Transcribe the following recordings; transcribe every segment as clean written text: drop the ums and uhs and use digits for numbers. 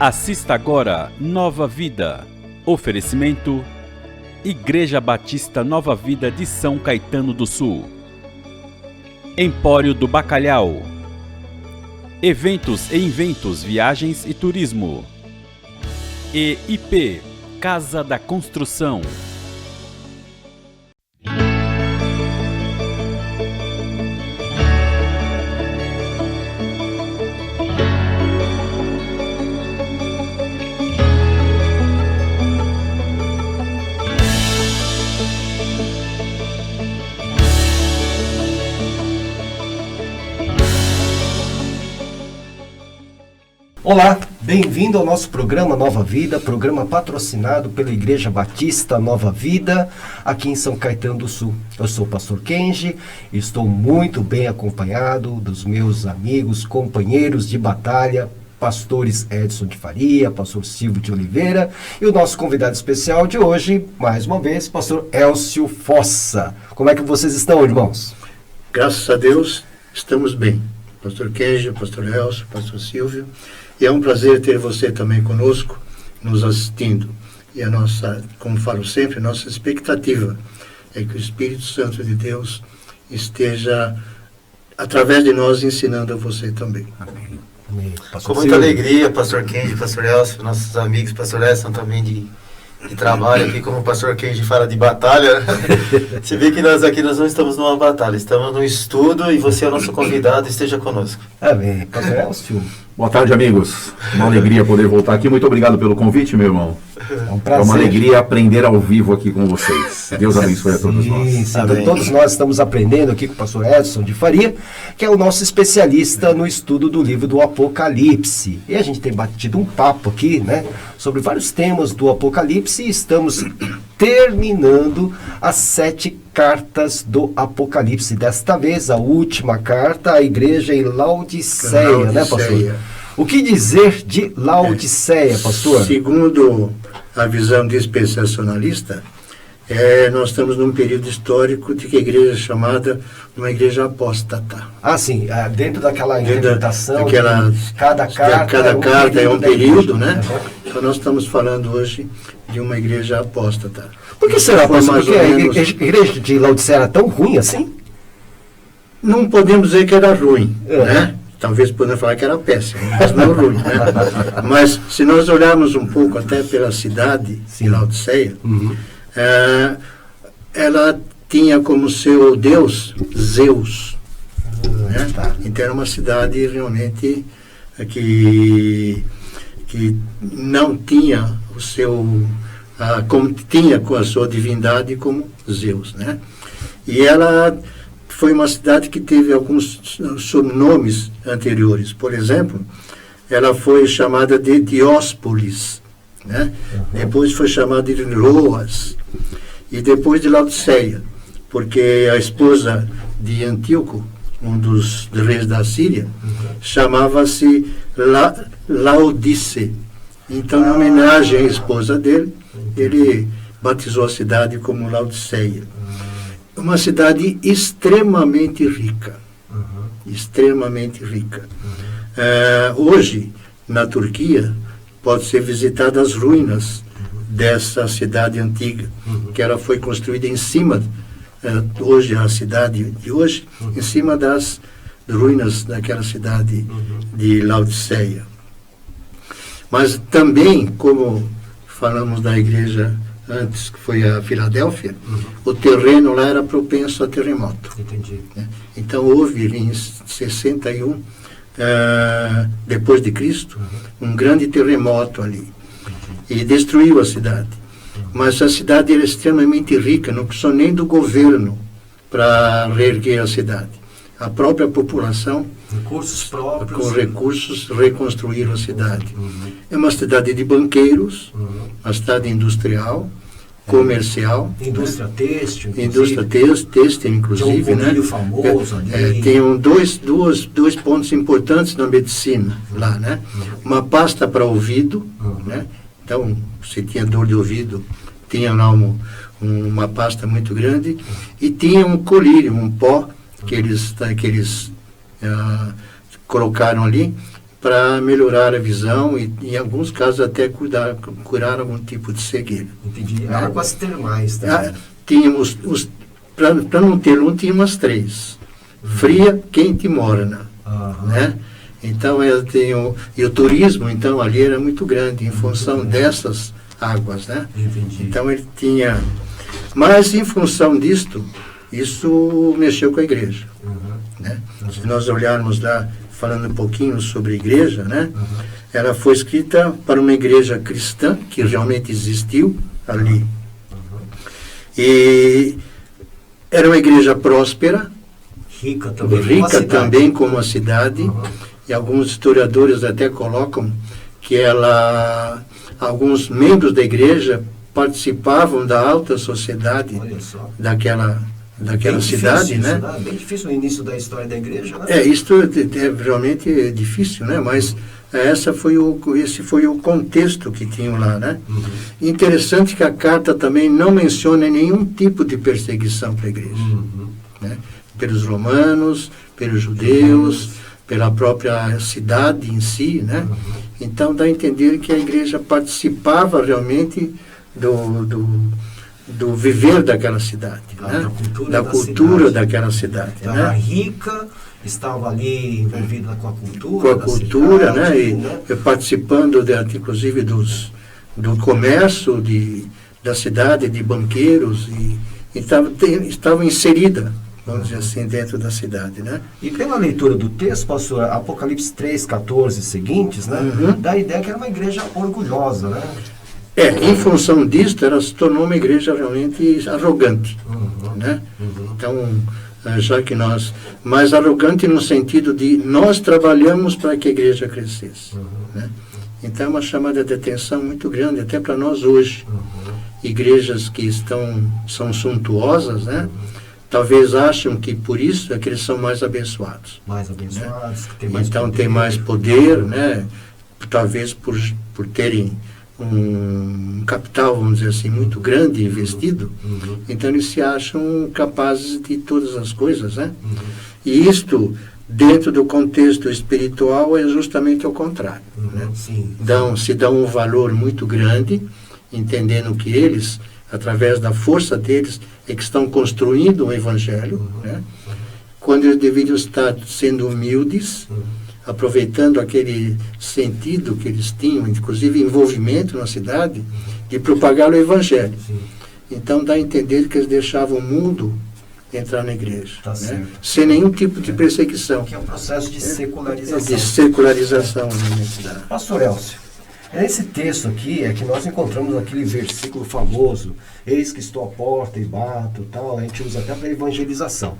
Assista agora Nova Vida. Oferecimento: Igreja Batista Nova Vida de São Caetano do Sul. Empório do Bacalhau. Eventos e Inventos, Viagens e Turismo. E IP, Casa da Construção. Olá, bem-vindo ao nosso programa Nova Vida, programa patrocinado pela Igreja Batista Nova Vida, aqui em São Caetano do Sul. Eu sou o pastor Kenji e estou muito bem acompanhado dos meus amigos, companheiros de batalha, pastores Edson de Faria, pastor Silvio de Oliveira e o nosso convidado especial de hoje, mais uma vez, pastor Elcio Fossa. Como é que vocês estão, irmãos? Graças a Deus, estamos bem. Pastor Kenji, pastor Elcio, pastor Silvio. E é um prazer ter você também conosco, nos assistindo. E a nossa, como falo sempre, a nossa expectativa é que o Espírito Santo de Deus esteja, através de nós, ensinando a você também. Amém. Com muita alegria, pastor Kenji, pastor Elcio, nossos amigos, pastor Edson também de trabalho aqui, como o pastor Kenji fala de batalha. Você vê que nós aqui nós não estamos numa batalha, estamos num estudo e você é o nosso convidado, esteja conosco. Amém. Pastor Elcio. Boa tarde, amigos. Uma alegria poder voltar aqui. Muito obrigado pelo convite, meu irmão. É um prazer. É uma alegria aprender ao vivo aqui com vocês. Deus abençoe a todos nós. Sim, todos nós estamos aprendendo aqui com o pastor Edson de Faria, que é o nosso especialista no estudo do livro do Apocalipse. E a gente tem batido um papo aqui, né, sobre vários temas do Apocalipse e estamos terminando as 7 cartas do Apocalipse. Desta vez, a última carta à igreja em Laodiceia, né, pastor? O que dizer de Laodiceia, pastor? Segundo a visão dispensacionalista, nós estamos num período histórico de que a igreja é chamada uma igreja apóstata. Ah, sim, dentro daquela interpretação, cada carta é um período, né? Então nós estamos falando hoje de uma igreja apóstata. Por que será, pastor? Porque a igreja de Laodiceia era tão ruim assim? Não podemos dizer que era ruim, né? Talvez podemos falar que era péssimo, mas não ruim, né? Mas se nós olharmos um pouco até pela cidade de Laodiceia, ela tinha como seu deus Zeus. Né? Então era uma cidade realmente que não tinha o seu... como tinha com a sua divindade como Zeus, né? E ela foi uma cidade que teve alguns sobrenomes anteriores. Por exemplo, ela foi chamada de Dióspolis, né? Depois foi chamada de Loas, e depois de Laodiceia, porque a esposa de Antíoco, um dos reis da Síria, chamava-se Laodice. Então, em homenagem à esposa dele, ele batizou a cidade como Laodiceia. Uma cidade extremamente rica. Extremamente rica. Hoje, na Turquia, pode ser visitada as ruínas dessa cidade antiga, que ela foi construída em cima, hoje a cidade de hoje, em cima das ruínas daquela cidade de Laodiceia. Mas também, como falamos da igreja antes, que foi a Filadélfia, o terreno lá era propenso a terremoto. Entendi. Né? Então houve em 61, depois de Cristo, um grande terremoto ali. E destruiu a cidade. Mas a cidade era extremamente rica, não precisou nem do governo para reerguer a cidade. A própria população, recursos próprios, com recursos, reconstruíram a cidade. É uma cidade de banqueiros, uma cidade industrial, comercial. Indústria têxtil, indústria têxtil, inclusive. Tem um famoso ali. Tem dois pontos importantes na medicina lá, né? Uma pasta para ouvido, né? Então, se tinha dor de ouvido, tinha lá uma pasta muito grande, e tinha um colírio, um pó, que eles colocaram ali para melhorar a visão e, em alguns casos, até curar algum tipo de cegueira. Entendi. Águas termais também. Tínhamos, para não ter um, tínhamos 3. Fria, quente e morna. Né? Então, e o turismo, então, ali era muito grande, em função dessas águas. Né? Entendi. Então, ele tinha... Mas, em função disto, isso mexeu com a igreja. Né? Se nós olharmos lá, falando um pouquinho sobre a igreja, né? Ela foi escrita para uma igreja cristã, que realmente existiu ali. E era uma igreja próspera, Rica também, como a cidade, e alguns historiadores até colocam que alguns membros da igreja participavam da alta sociedade daquela cidade, difícil, né? Bem difícil o início da história da igreja, né? Isto é realmente difícil, né? Mas esse foi o contexto que tinham lá, né? Interessante que a carta também não menciona nenhum tipo de perseguição para a igreja, né? Pelos romanos, pelos judeus, pela própria cidade em si, né? Então dá a entender que a igreja participava realmente do viver daquela cidade, né? Da cultura daquela cidade. Então, né? A rica estava ali envolvida com a cultura. Com a cultura, cidade, né? E participando, inclusive, do comércio da cidade, de banqueiros, e estava inserida, vamos dizer assim, dentro da cidade, né? E pela leitura do texto, pastor, Apocalipse 3, 14 seguintes, né? Dá a ideia que era uma igreja orgulhosa, né? Em função disto, ela se tornou uma igreja realmente arrogante, né? Então, já que mais arrogante no sentido de nós trabalhamos para que a igreja crescesse, né? Então, é uma chamada de atenção muito grande, até para nós hoje. Igrejas que são suntuosas, né? Talvez acham que por isso é que eles são mais abençoados. Mais abençoados, né? que tem mais então, poder. Tem mais poder, né? Talvez por terem um capital, vamos dizer assim, muito grande investido, então eles se acham capazes de todas as coisas, né? E isto, dentro do contexto espiritual, é justamente o contrário. Né? Se dão um valor muito grande, entendendo que eles, através da força deles, é que estão construindo um evangelho, né? Quando eles deveriam estar sendo humildes, aproveitando aquele sentido que eles tinham, inclusive envolvimento na cidade, de propagar o evangelho. Então dá a entender que eles deixavam o mundo entrar na igreja, né? Sem nenhum tipo de perseguição. Que é um processo de secularização. De secularização na cidade. Pastor Elcio, nesse texto aqui é que nós encontramos aquele versículo famoso, eis que estou à porta e bato, tal, a gente usa até para evangelização.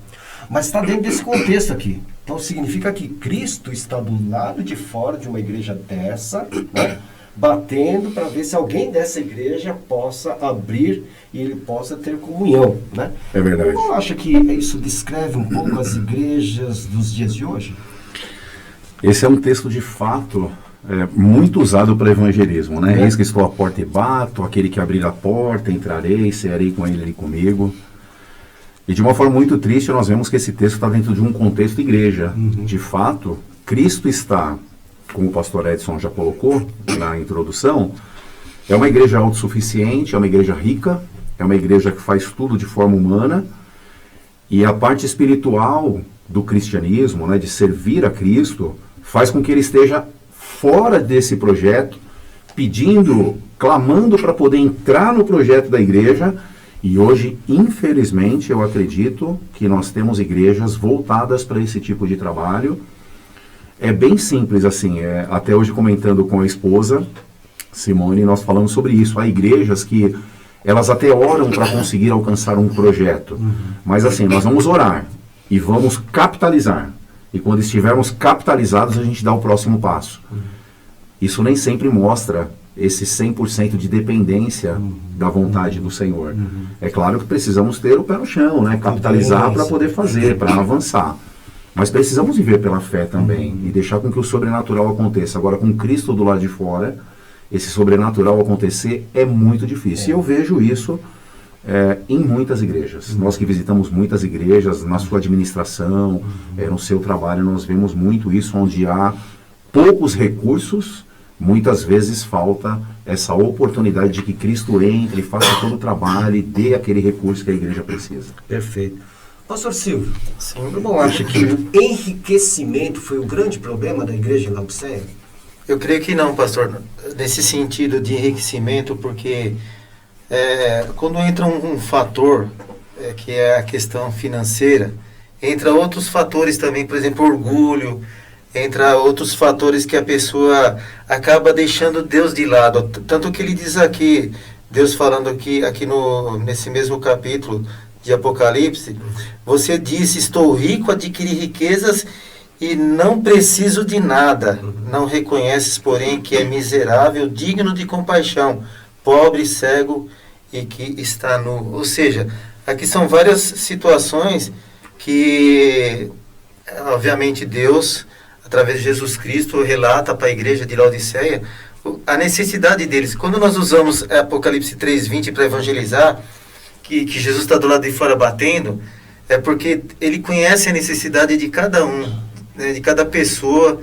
Mas está dentro desse contexto aqui. Então significa que Cristo está do lado de fora de uma igreja dessa, né, batendo para ver se alguém dessa igreja possa abrir e ele possa ter comunhão, né? É verdade. Não acha que isso descreve um pouco as igrejas dos dias de hoje? Esse é um texto de fato muito usado para evangelismo, né? Eis que estou à porta e bato, aquele que abrir a porta, entrarei, cearei com ele comigo. E de uma forma muito triste, nós vemos que esse texto está dentro de um contexto igreja. De fato, Cristo está, como o pastor Edson já colocou na introdução, é uma igreja autossuficiente, é uma igreja rica, é uma igreja que faz tudo de forma humana, e a parte espiritual do cristianismo, né, de servir a Cristo, faz com que ele esteja fora desse projeto, pedindo, clamando para poder entrar no projeto da igreja. E hoje, infelizmente, eu acredito que nós temos igrejas voltadas para esse tipo de trabalho. É bem simples, assim, até hoje comentando com a esposa, Simone, nós falamos sobre isso. Há igrejas que elas até oram para conseguir alcançar um projeto. Mas assim, nós vamos orar e vamos capitalizar. E quando estivermos capitalizados, a gente dá o próximo passo. Isso nem sempre mostra esse 100% de dependência da vontade do Senhor. É claro que precisamos ter o pé no chão, né? Capitalizar para poder fazer, para avançar. Mas precisamos viver pela fé também e deixar com que o sobrenatural aconteça. Agora, com Cristo do lado de fora, esse sobrenatural acontecer é muito difícil. E eu vejo isso em muitas igrejas. Nós que visitamos muitas igrejas, na sua administração, no seu trabalho, nós vemos muito isso, onde há poucos recursos, muitas vezes falta essa oportunidade de que Cristo entre, faça todo o trabalho e dê aquele recurso que a igreja precisa. Perfeito. Pastor Silvio, Sim. o irmão acha que o enriquecimento foi o grande problema da igreja em Laodiceia? Eu creio que não, pastor, nesse sentido de enriquecimento, porque quando entra um fator, que é a questão financeira, entra outros fatores também, por exemplo, orgulho, entra outros fatores que a pessoa acaba deixando Deus de lado. Tanto que ele diz aqui, Deus falando aqui nesse mesmo capítulo de Apocalipse, você disse, estou rico, adquiri riquezas e não preciso de nada. Não reconheces, porém, que é miserável, digno de compaixão, pobre, cego e que está nu. Ou seja, aqui são várias situações que, obviamente, Deus, através de Jesus Cristo, relata para a igreja de Laodiceia a necessidade deles. Quando nós usamos Apocalipse 3:20 para evangelizar, que Jesus está do lado de fora batendo, é porque ele conhece a necessidade de cada um, né, de cada pessoa.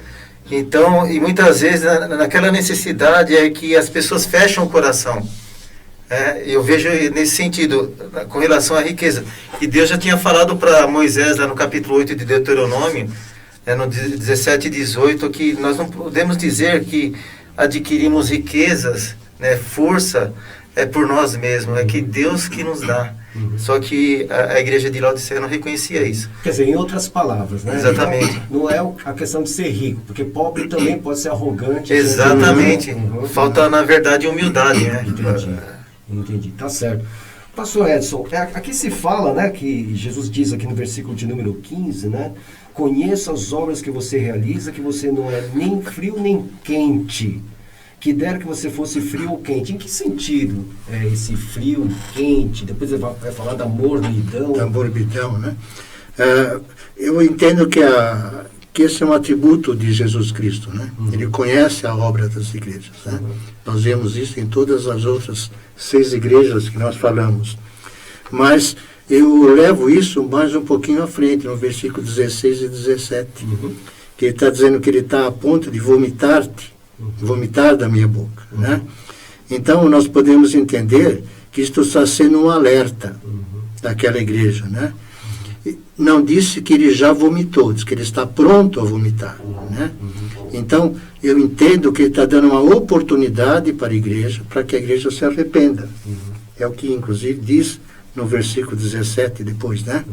Então, e muitas vezes naquela necessidade é que as pessoas fecham o coração. Eu vejo nesse sentido, com relação à riqueza. E Deus já tinha falado para Moisés, lá no capítulo 8 de Deuteronômio, no 17 e 18, que nós não podemos dizer que adquirimos riquezas, né, força, por nós mesmos, é que Deus que nos dá. Só que a igreja de Laodiceia não reconhecia isso. Quer dizer, em outras palavras, né? Exatamente. Não é a questão de ser rico, porque pobre também pode ser arrogante. Exatamente. Falta, na verdade, humildade, né? Entendi, tá certo. Pastor Edson, aqui se fala, né, que Jesus diz aqui no versículo de número 15, né? Conheço as obras que você realiza, que você não é nem frio nem quente. Que dera que você fosse frio ou quente. Em que sentido é esse frio, quente? Depois ele vai falar da morbidão. Da morbidão, né? Eu entendo que esse é um atributo de Jesus Cristo, né? Ele conhece a obra das igrejas, né? Nós vemos isso em todas as outras 6 igrejas que nós falamos. Mas eu levo isso mais um pouquinho à frente, no versículo 16 e 17. Que ele está dizendo que ele está a ponto de vomitar da minha boca, né? Então nós podemos entender que isto está sendo um alerta daquela igreja, né? Não disse que ele já vomitou, diz que ele está pronto a vomitar, né? Então eu entendo que ele está dando uma oportunidade para a igreja, para que a igreja se arrependa. É o que inclusive diz no versículo 17 depois, né?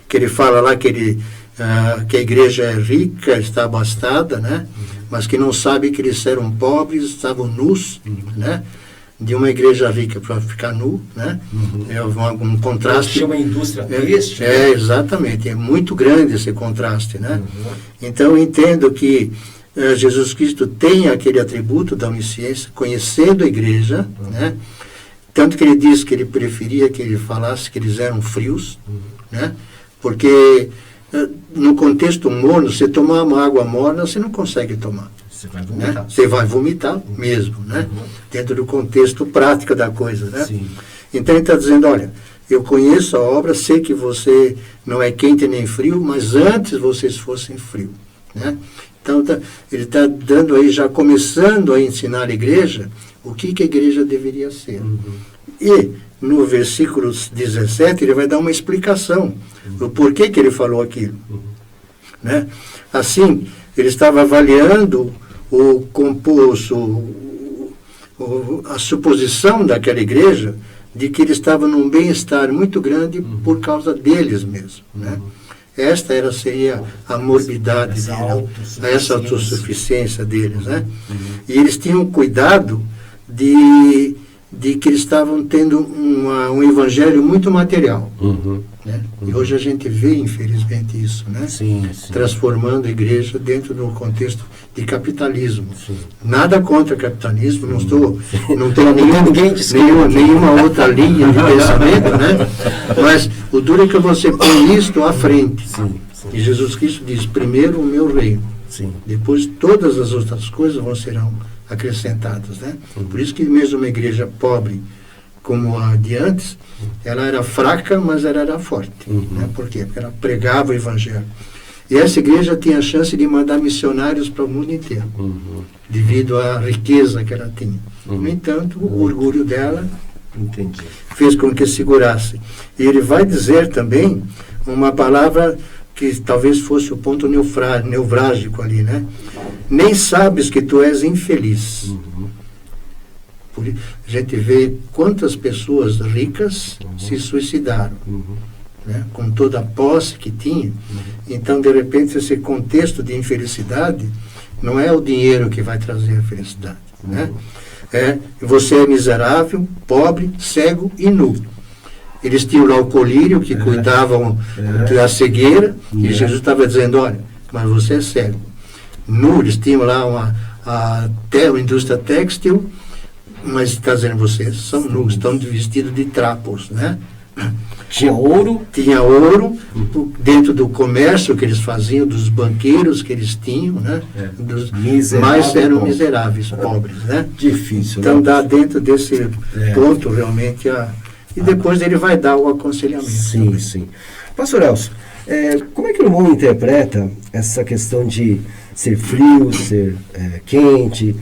Que ele fala lá que a igreja é rica, está abastada, né? Mas que não sabe que eles eram pobres, estavam nus, né? De uma igreja rica para ficar nu, né? É um contraste. É uma indústria têxtil. Exatamente, é muito grande esse contraste, né? Então eu entendo que Jesus Cristo tem aquele atributo da onisciência, conhecendo a igreja, né? Tanto que ele diz que ele preferia que ele falasse que eles eram frios, né? Porque no contexto morno, você tomar uma água morna, você não consegue tomar. Você vai vomitar. Né? Você vai vomitar mesmo, né? Dentro do contexto prático da coisa, né? Sim. Então ele está dizendo, olha, eu conheço a obra, sei que você não é quente nem frio, mas antes vocês fossem frio, né? Então ele está dando aí, já começando a ensinar a igreja o que a igreja deveria ser. E no versículo 17 ele vai dar uma explicação do porquê que ele falou aquilo, né? Assim, ele estava avaliando a suposição daquela igreja de que ele estava num bem-estar muito grande por causa deles mesmos, né? Esta seria a morbidade deles, essa autossuficiência deles, né? E eles tinham cuidado de que eles estavam tendo um evangelho muito material, né? E hoje a gente vê, infelizmente, isso, né? Sim. Transformando a igreja dentro do contexto de capitalismo. Nada contra capitalismo, não tenho nenhuma outra linha de pensamento, né? Mas o duro é que você põe isto à frente. E Jesus Cristo diz, primeiro o meu reino, depois todas as outras coisas serão acrescentadas, né? Por isso que mesmo uma igreja pobre como a de antes, ela era fraca, mas ela era forte, né? Por quê? Porque ela pregava o evangelho. E essa igreja tinha a chance de mandar missionários para o mundo inteiro, devido à riqueza que ela tinha. No entanto, o orgulho dela fez com que segurasse. E ele vai dizer também uma palavra que talvez fosse o ponto nevrálgico ali, né? Nem sabes que tu és infeliz. A gente vê quantas pessoas ricas se suicidaram, né? Com toda a posse que tinha. Então, de repente, esse contexto de infelicidade não é o dinheiro que vai trazer a felicidade, né? Você é miserável, pobre, cego e nu. Eles tinham lá o colírio que cuidavam da cegueira, e Jesus estava dizendo, olha, mas você é cego. Nu, eles tinham lá uma indústria têxtil, mas está dizendo, vocês são nus, estão vestidos de trapos, né? Tinha ouro? Tinha ouro dentro do comércio que eles faziam, dos banqueiros que eles tinham, né? Mas eram miseráveis, pobres, né? Difícil, então né? dá dentro desse ponto realmente e depois ele vai dar o aconselhamento. Sim, sim. Pastor Elcio, como é que o irmão interpreta essa questão de ser frio, ser quente,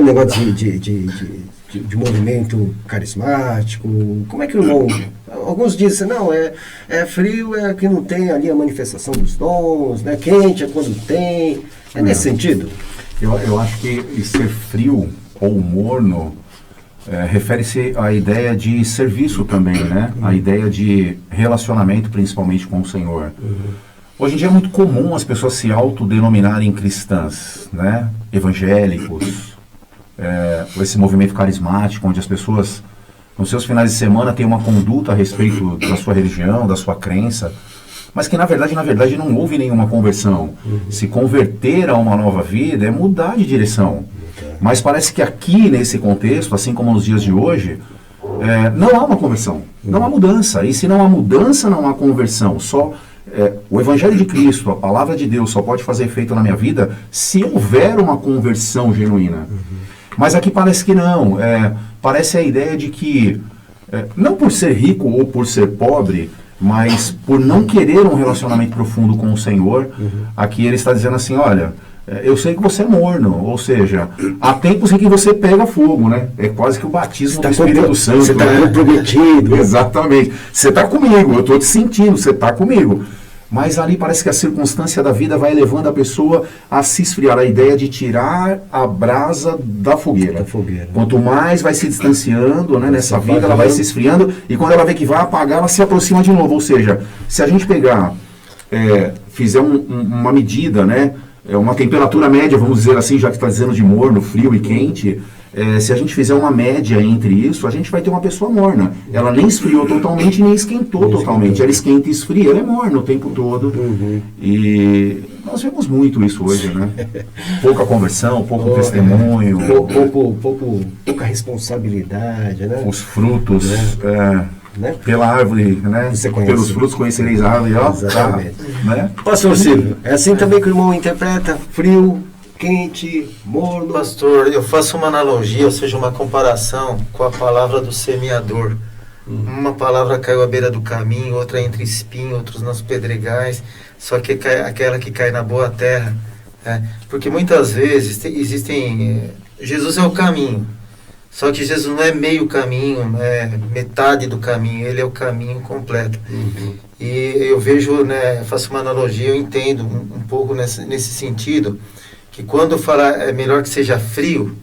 negócio de movimento carismático? Como é que o irmão... Alguns dizem, não, é frio, é que não tem ali a manifestação dos dons, né? Quente é quando tem. É nesse sentido? Eu acho que ser frio ou morno refere-se à ideia de serviço também, né? A ideia de relacionamento, principalmente com o Senhor. Hoje em dia é muito comum as pessoas se autodenominarem cristãs, né? Evangélicos, esse movimento carismático, onde as pessoas, nos seus finais de semana, têm uma conduta a respeito da sua religião, da sua crença, mas que na verdade não houve nenhuma conversão. Se converter a uma nova vida é mudar de direção. Mas parece que aqui, nesse contexto, assim como nos dias de hoje, não há uma conversão, não há mudança. E se não há mudança, não há conversão. O Evangelho de Cristo, a palavra de Deus, só pode fazer efeito na minha vida se houver uma conversão genuína. Mas aqui parece que não. Parece a ideia de que, não por ser rico ou por ser pobre, mas por não querer um relacionamento profundo com o Senhor, aqui ele está dizendo assim, olha, eu sei que você é morno, ou seja, há tempos em que você pega fogo, né? É quase que o batismo do Espírito Santo. Você está comprometido. Exatamente. Você está comigo, eu estou te sentindo, você está comigo. Mas ali parece que a circunstância da vida vai levando a pessoa a se esfriar, a ideia de tirar a brasa da fogueira. Quanto mais vai se distanciando, né, nessa vida, ela vai se esfriando, e quando ela vê que vai apagar, ela se aproxima de novo. Ou seja, se a gente pegar, fizer uma medida, né, uma temperatura média, vamos dizer assim, já que está dizendo de morno, frio e quente, se a gente fizer uma média entre isso, a gente vai ter uma pessoa morna. Ela nem esfriou totalmente, nem esquentou totalmente. Ela esquenta e esfria, ela é morna o tempo todo. E nós vemos muito isso hoje, né? Pouca conversão, pouco testemunho. Pouca responsabilidade, né? Os frutos, né? Pela árvore, né? Pelos frutos conhecereis a árvore. Exatamente. Né? Pastor Silvio, é assim também que o irmão interpreta? Frio, quente, morno? Pastor, eu faço uma analogia, ou seja, uma comparação com a palavra do semeador. Uma palavra caiu à beira do caminho, outra entre espinhos, outros nos pedregais, só que aquela que cai na boa terra. Porque muitas vezes Jesus é o caminho, só que Jesus não é meio caminho, não é metade do caminho, ele é o caminho completo. E eu vejo, né, faço uma analogia, eu entendo um pouco nesse sentido, que quando falar é melhor que seja frio,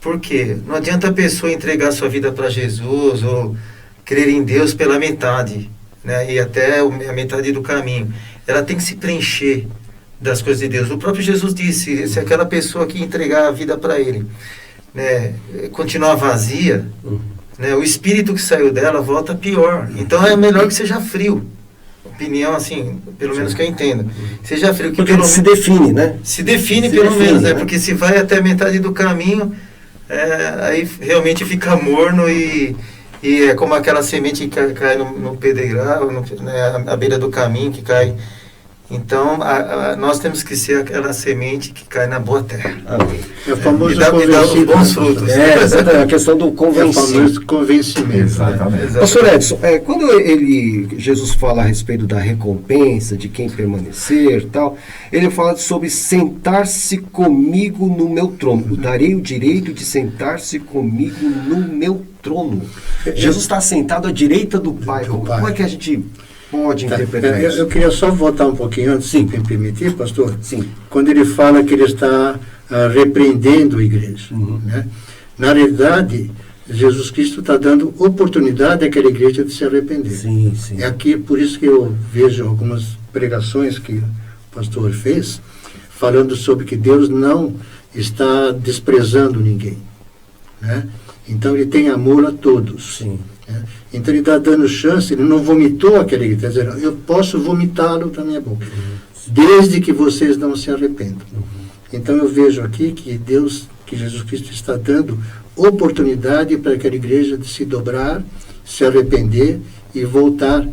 por quê? Não adianta a pessoa entregar sua vida para Jesus ou crer em Deus pela metade, né? E até a metade do caminho. Ela tem que se preencher das coisas de Deus. O próprio Jesus disse, se aquela pessoa que entregar a vida para Ele, né, continuar vazia, né, o espírito que saiu dela volta pior. Então é melhor que seja frio. Opinião, assim, pelo menos que eu entenda. Seja frio. Porque ele se define, né? Se define pelo menos, né? Porque se vai até metade do caminho, aí realmente fica morno e é como aquela semente que cai no pedregral, né, à beira do caminho, que cai Então, nós temos que ser aquela semente que cai na boa terra. Amém. É o famoso E dá os bons frutos. Exatamente, a questão do É o convencido. famoso convencimento. Exatamente. Pastor Edson, quando Jesus fala a respeito da recompensa, de quem permanecer e tal, ele fala sobre sentar-se comigo no meu trono. Darei o direito de sentar-se comigo no meu trono. Jesus está sentado à direita do Pai. Como é que a gente pode interpretar isso? Eu queria só voltar um pouquinho antes, se me permitir, pastor. Sim. Quando ele fala que ele está repreendendo a igreja. Né? Na realidade, Jesus Cristo está dando oportunidade àquela igreja de se arrepender. Sim, sim. É aqui, por isso que eu vejo algumas pregações que o pastor fez, falando sobre que Deus não está desprezando ninguém. Né? Então ele tem amor a todos. Sim. Né? Então ele está dando chance, ele não vomitou aquela igreja, está dizendo, eu posso vomitá-lo da minha boca, desde que vocês não se arrependam. Então eu vejo aqui que Jesus Cristo está dando oportunidade para aquela igreja de se dobrar, se arrepender e voltar,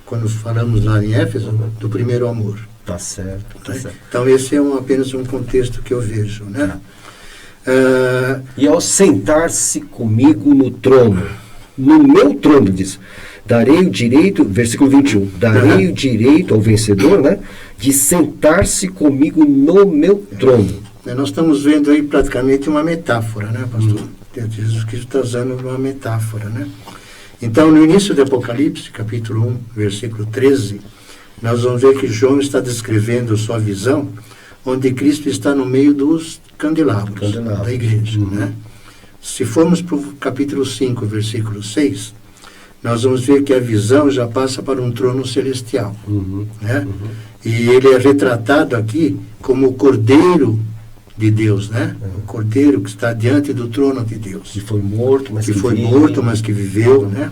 quando falamos lá em Éfeso, do primeiro amor. Tá certo, tá certo. Então esse é apenas um contexto que eu vejo, né? E ao sentar-se comigo no trono, no meu trono, diz, darei o direito, versículo 21, darei o direito ao vencedor, né, de sentar-se comigo no meu trono. Nós estamos vendo aí praticamente uma metáfora, né, pastor? Jesus Cristo está usando uma metáfora, né? Então, no início do Apocalipse, capítulo 1, versículo 13, nós vamos ver que João está descrevendo sua visão, onde Cristo está no meio dos candelabros da igreja. Né? Se formos para o capítulo 5, versículo 6, nós vamos ver que a visão já passa para um trono celestial. Né? E ele é retratado aqui como o Cordeiro de Deus, né? O Cordeiro que está diante do trono de Deus. Que foi morto, mas que foi morto, mas que viveu, né?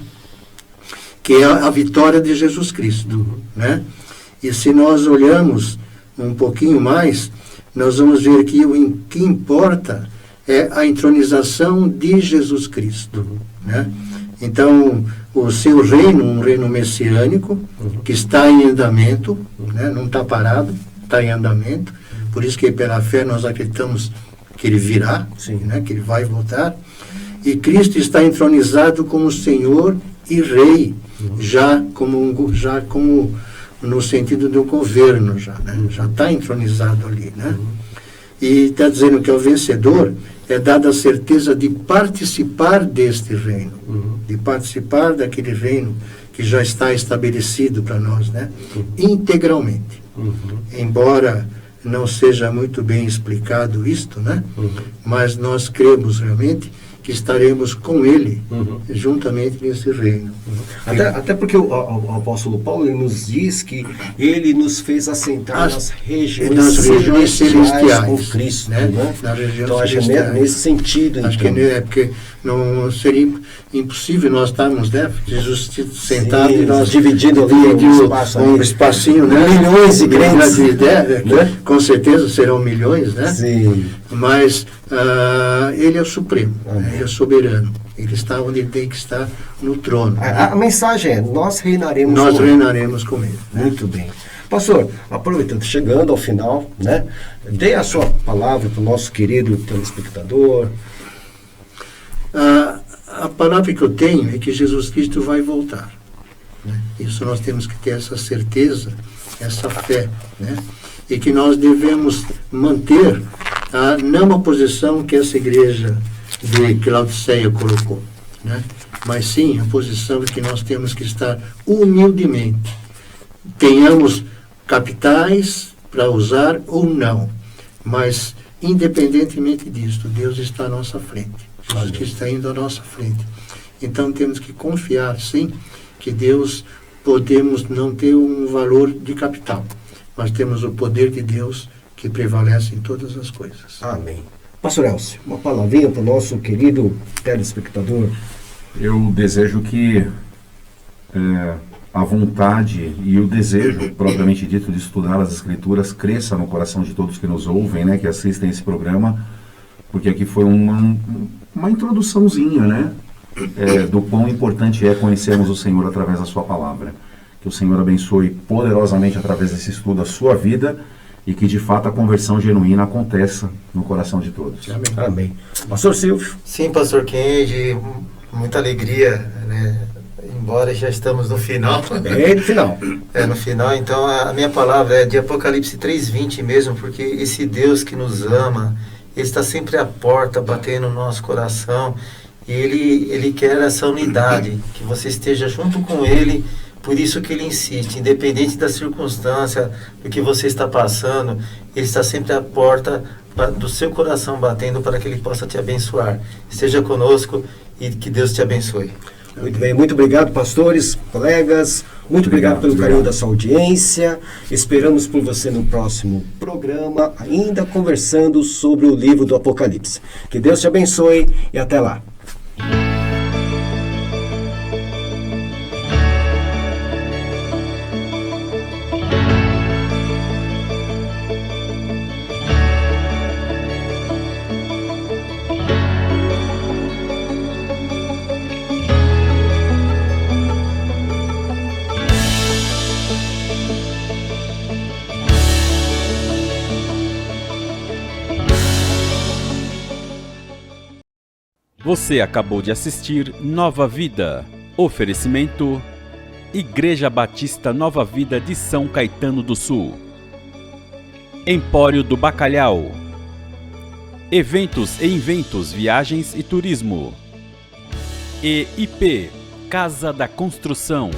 Que é a vitória de Jesus Cristo, né? E se nós olhamos um pouquinho mais, nós vamos ver que o que importa é a entronização de Jesus Cristo, né? Então, o seu reino, um reino messiânico, que está em andamento, né? Não está parado, está em andamento. Por isso que pela fé nós acreditamos que ele virá, né? Que ele vai voltar. E Cristo está entronizado como Senhor e Rei, já como no sentido do governo, né? Já está entronizado ali, né? E está dizendo que ao vencedor é dada a certeza de participar deste reino, de participar daquele reino que já está estabelecido para nós, né? Integralmente. Embora não seja muito bem explicado isto, né? Mas nós cremos realmente que estaremos com ele, juntamente nesse reino. Até porque o apóstolo Paulo ele nos diz que ele nos fez assentar nas regiões celestiais com Cristo, né? Nas regiões então, celestiais. nesse sentido. Acho então. que é porque não seria impossível nós estarmos, né? Jesus sentado e nós dividindo ali um espacinho, né? Milhões de crentes. Né? Com certeza serão milhões, né? Sim. Mas ele é o supremo, ele é soberano. Ele está onde ele tem que estar, no trono. A mensagem é, nós reinaremos com ele. Né? Muito bem. Pastor, aproveitando, chegando ao final, né? Dê a sua palavra para o nosso querido telespectador. A palavra que eu tenho é que Jesus Cristo vai voltar. Né? Isso nós temos que ter essa certeza, essa fé, né? E que nós devemos manter não a posição que essa igreja de Laodiceia colocou, né? Mas sim a posição que nós temos que estar humildemente. Tenhamos capitais para usar ou não, mas independentemente disso, Deus está à nossa frente. Jesus que está indo à nossa frente. Então temos que confiar, sim, que Deus podemos não ter um valor de capital, mas temos o poder de Deus que prevalece em todas as coisas. Amém. Pastor Elcio, uma palavrinha para o nosso querido telespectador. Eu desejo que a vontade e o desejo, propriamente dito, de estudar as Escrituras cresça no coração de todos que nos ouvem, né, que assistem esse programa, porque aqui foi uma introduçãozinha, né, do quão importante é conhecermos o Senhor através da sua palavra. Que o Senhor abençoe poderosamente através desse estudo a sua vida e que de fato a conversão genuína aconteça no coração de todos. Amém. Amém. Pastor Silvio. Sim, pastor Kenji, muita alegria, né? Embora já estamos no final. Bem no final. No final, então a minha palavra é de Apocalipse 3:20 mesmo, porque esse Deus que nos ama, Ele está sempre à porta, batendo no nosso coração, e Ele quer essa unidade, que você esteja junto com Ele. Por isso que Ele insiste, independente da circunstância, do que você está passando, Ele está sempre à porta do seu coração batendo para que Ele possa te abençoar. Esteja conosco e que Deus te abençoe. Muito bem, muito obrigado, pastores, colegas. Muito obrigado pelo carinho da sua audiência. Esperamos por você no próximo programa, ainda conversando sobre o livro do Apocalipse. Que Deus te abençoe e até lá. Você acabou de assistir Nova Vida. Oferecimento: Igreja Batista Nova Vida de São Caetano do Sul. Empório do Bacalhau. Eventos e Inventos, Viagens e Turismo. EIP, Casa da Construção.